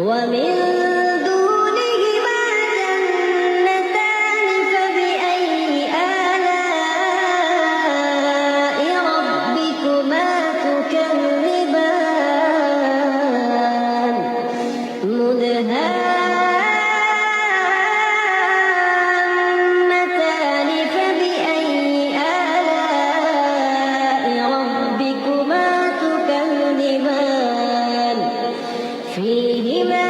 ومن دونهما جنتان فبأي آلاء ربكما تكذبان مدهامتان فبأي آلاء ربكما تكذبان فيهما